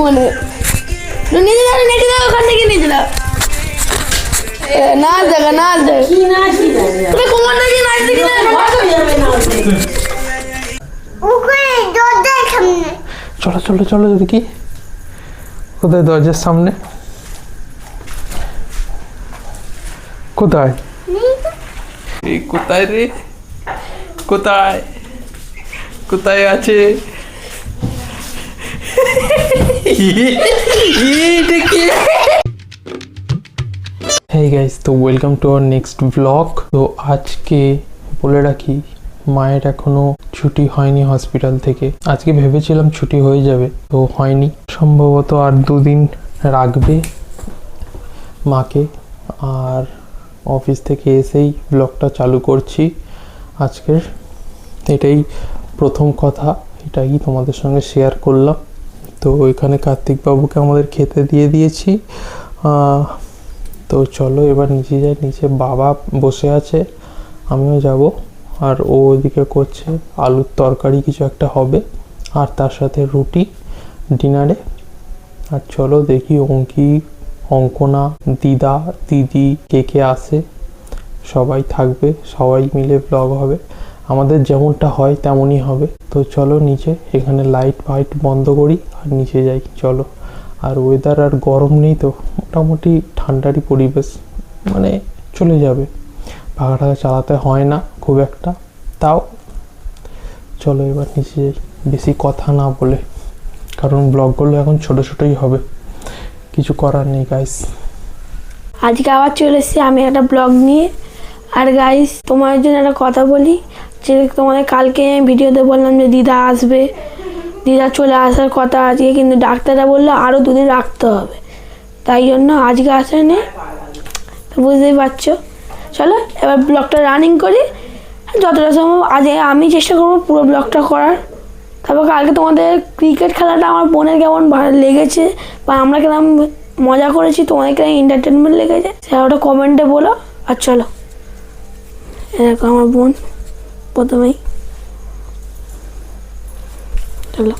ফোনে নিয়ে যাও নেটে দাও ওখান থেকে নিয়ে যাও নাচ দেখা নাচ দেখ কি নাচ কি তুমি কোমর দেখি নাচ দেখি না যাবে না ওকে দরজার সামনে চলো চলো চলো দেখি কোথায় দরজার সামনে কোথায় এই কোথায় রে কোথায় কোথায় আছে হেই গাইস, তো welcome to our next blog. তো আজকে বলে রাখি, মায়ের এখনো ছুটি হয়নি হসপিটাল থেকে। আজকে ভেবেছিলাম ছুটি হয়ে যাবে, তো হয়নি। সম্ভবত আর 2 দিন রাখবে মাকে। আর অফিস থেকে এসেই ব্লগটা চালু করছি আজকের। এটাই প্রথম কথা, এটাই তোমাদের সঙ্গে শেয়ার করলাম। তো এখানে কার্তিকবাবুকে আমাদের খেতে দিয়ে দিয়েছি। তো চলো এবার নিচে যাই। নিচে বাবা বসে আছে, আমিও যাব। আর ও ওইদিকে করছে আলুর তরকারি কিছু একটা হবে, আর তার সাথে রুটি ডিনারে। আর চলো দেখি অঙ্কি, অঙ্কনা, দিদা, দিদি কে কে আসে। সবাই থাকবে, সবাই মিলে ব্লগ হবে। আমাদের যেমনটা হয় তেমনই হবে। তো চলো নিচে, এখানে লাইট ফাইট বন্ধ করি আর নিচে যাই। চলো। আর ওয়েদার আর গরম নেই, তো মোটামুটি ঠান্ডারই পরিবেশ, মানে চলে যাবে। পাখা টাকা চালাতে হয় না খুব একটা। তাও চলো এবার নিচে যাই, বেশি কথা না বলে, কারণ ব্লগগুলো এখন ছোটো ছোটোই হবে, কিছু করার নেই গাইস। আজকে আবার চলে এসেছি আমি একটা ব্লগ নিয়ে। আর গাইস, তোমার জন্য একটা কথা বলি, যে তোমাদের কালকে ভিডিওতে বললাম যে দিদা আসবে, দিদা চলে আসার কথা আজকে, কিন্তু ডাক্তাররা বললো আরও 2 দিন রাখতে হবে। তাই জন্য আজকে আসেনি, তো বুঝতেই পারছো। চলো এবার ব্লগটা রানিং করি যতটা সম্ভব। আজকে আমি চেষ্টা করবো পুরো ব্লগটা করার। তারপর কালকে তোমাদের ক্রিকেট খেলাটা আমার বোনের কেমন ভালো লেগেছে, বা আমরা কেমন মজা করেছি, তোমাদের কেমন এন্টারটেনমেন্ট লেগেছে, সেটা ওটা কমেন্টে বলো। আর চলো, এরকম আমার বোন প্রথমেই, চলো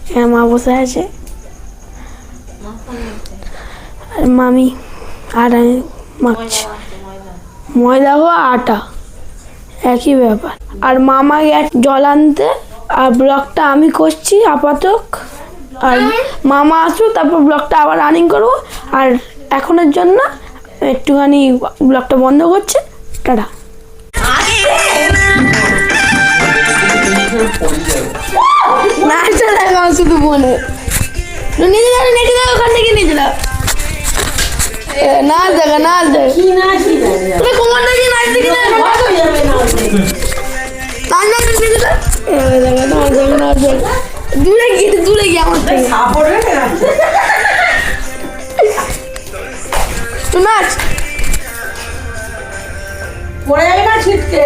দেখো মা বসে আছে, আর মামি আর আমি মাখছি ময়দা ও আটা, একই ব্যাপার। আর মামা গেছে জল আনতে, আর ব্লগটা আমি করছি আপাতত। আর মামা আসুক, তারপর ব্লগটা আবার রানিং করবো। আর এখনের জন্য একটুখানি ব্লগটা বন্ধ করছে। টাটা। নাচটা দেখো শুধু ফোনে নিয়ে যাও নেটে দাও ওখান থেকে নিয়ে যাও নাচ দেখা নাচ দেখ কি নাচ কি তুমি কোমর দেখি নাচ দেখি না যাবে না নাচ নাচ দেখি না নাচ দেখো নাচ দেখ দূরে গিয়ে আমার থেকে সাপড়ে না তুই নাচ পড়ে যাবে না ছিটকে।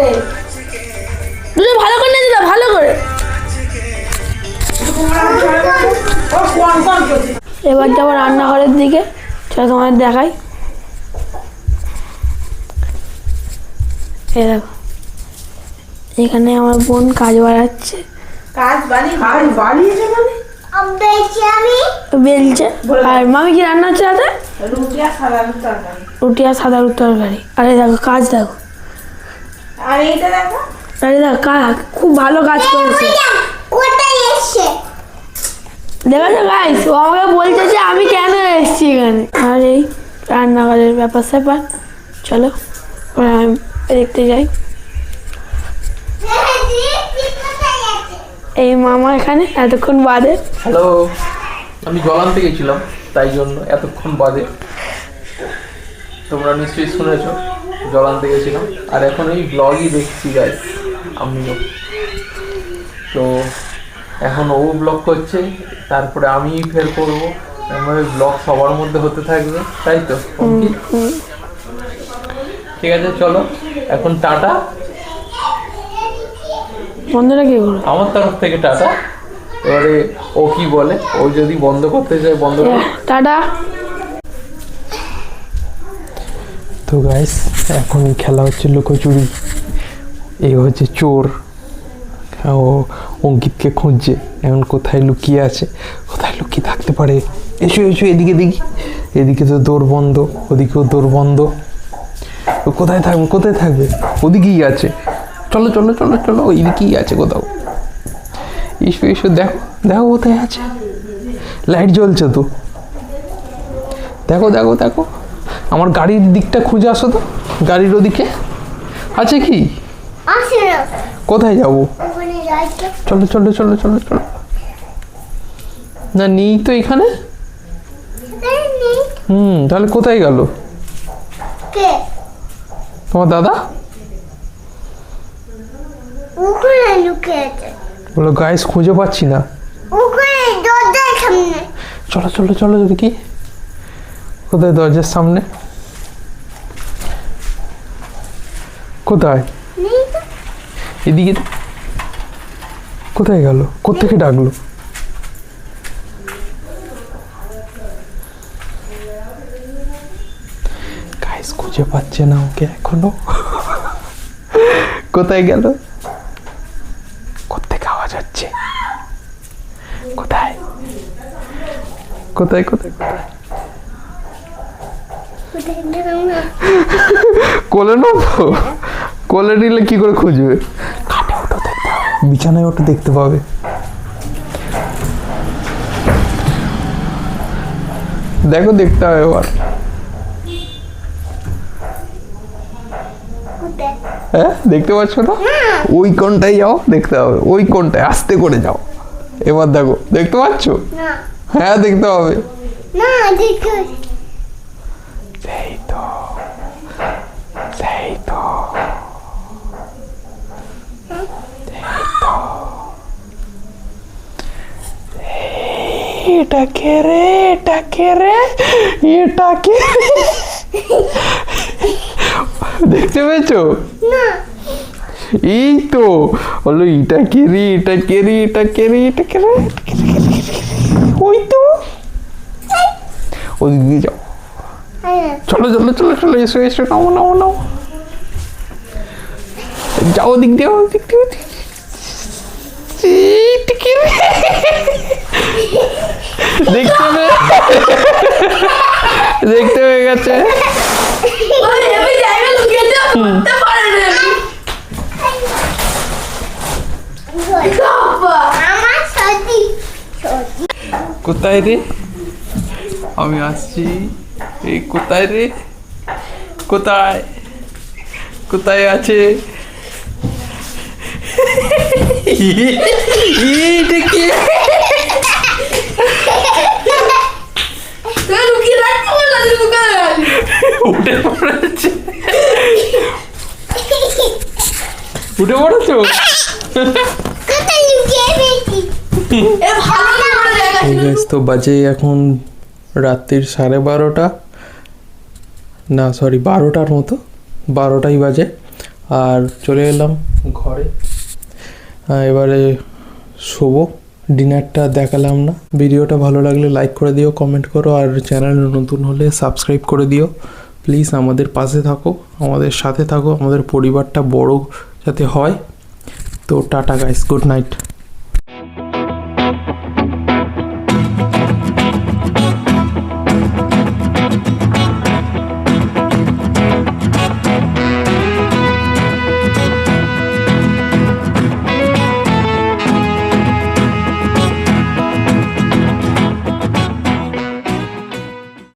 তুই ভালো করে নাচ দাও, ভালো করে। এবার যাবো রান্নাঘরের দিকে, চলো তোমাদের দেখাই। এই দেখো, এখানে আমার বোন কাজ বাড়াচ্ছে। বেলছে। আর মামি কি রান্না হচ্ছে রাতে? রুটি আর সাদা আলুর তরকারি। আরে দেখো কাজ দেখো, আরে দেখো খুব ভালো কাজ করেছে। দেখো গাইস, ও আমাকে বলছে যে আমি কেন এসেছি এখানে। আর এই রান্নাঘরের ব্যাপার স্যাপার, চলো আমি দেখতে যাই। এই মামা এখানে এতক্ষণ বাদে। হ্যালো, আমি জল আনতে গেছিলাম, তাই জন্য এতক্ষণ বাদে। তোমরা নিশ্চয়ই শুনেছ জল আনতে গেছিলাম। আর এখন এই ব্লগই দেখছি গাইস আমিও। তো এখন ও ব্লগ করছে, তারপরে আমি ফের করবো। এভাবে ব্লগ সবার মধ্যে হতে থাকবে, তাই তো? ঠিক আছে, চলো এখন টাটা। বন্ধুরা কি বলো? আমার তরফ থেকে টাটা। এবারে ও কি বলে, ও যদি বন্ধ করতে চায় বন্ধ করে। টাটা। তো গাইস, এখন খেলা হচ্ছে লুকোচুরি। এই হচ্ছে চোর, ও অঙ্কিতকে খুঁজছে এখন, কোথায় লুকিয়ে আছে, কোথায় লুকিয়ে থাকতে পারে। এসো এসো এদিকে দেখি, এদিকে তো দৌড় বন্ধ, ওদিকেও দৌড় বন্ধ। ও কোথায় থাকবে, কোথায় থাকবে? ওদিকেই আছে। চলো চলো চলো চলো, ওইদিকেই আছে কোথাও। এসো এসো, দেখো দেখো কোথায় আছে। লাইট জ্বলছে তো, দেখো দেখো দেখো। আমার গাড়ির দিকটা খুঁজে আসো তো, গাড়ির ওদিকে আছে কি? কোথায় যাবো? চলো চলো চলো চলো চলো। না নেই তো এখানে। তাহলে কোথায় গেল তোমার দাদা? বলো গাইস খুঁজে পাচ্ছি না। চলো চলো চলো দেখি কোথায়, দরজার সামনে কোথায়? এদিকে কোথায় গেল? কোত্থেকে ডাকলো? গাইস খুঁজে পাচ্ছে না ওকে এখনো। কোথায় গেল? কোত্থেকে আওয়াজ হচ্ছে? কোথায় কোথায় কোথায় কোথায়? কোলে নেবো? কোলে নিলে কি করে খুঁজবে? খাটে ওঠো দেখতে হবে, বিছানায় ওঠো দেখতে পাবে। দেখো দেখতে হবে এবার। হ্যাঁ দেখতে পাচ্ছ না? ওই কোনটাই যাও, দেখতে হবে ওই কোনটায়, আস্তে করে যাও। এবার দেখো, দেখতে পাচ্ছ? হ্যাঁ দেখতে হবে। সেই তো সেই তো এটা কে রে, এটা কে রে, এটা কে? দেখতে পেয়েছো? এই তো বলো, এটা কে রে, এটা কে রে, এটা কে রে, এটা কে রে। ওই তো ওদিকে যাও। চলো চলো চলো চলো, এসো এসো, নাও নাও নাও, যাও দিক দিয়ে, দিক দিয়ে। দেখতে দেখতে হয়ে গেছে। কোথায় রে? আমি আসছি। এই কোথায় রে, কোথায় কোথায় আছে? এটা কি? উঠে পড়েছে, উঠে পড়েছো? তো বাজে এখন রাত্রির 12:30, না সরি 12টার মতো, 12টাই বাজে। আর চলে এলাম ঘরে, এবারে শোবো। ডিনারটা দেখালাম না। ভিডিওটা ভালো লাগলে লাইক করে দিও, কমেন্ট করো, আর চ্যানেল নতুন হলে সাবস্ক্রাইব করে দিও প্লিজ। আমাদের পাশে থাকো, আমাদের সাথে থাকো, আমাদের পরিবারটা বড় যাতে হয়। তো টাটা গাইস, গুড নাইট।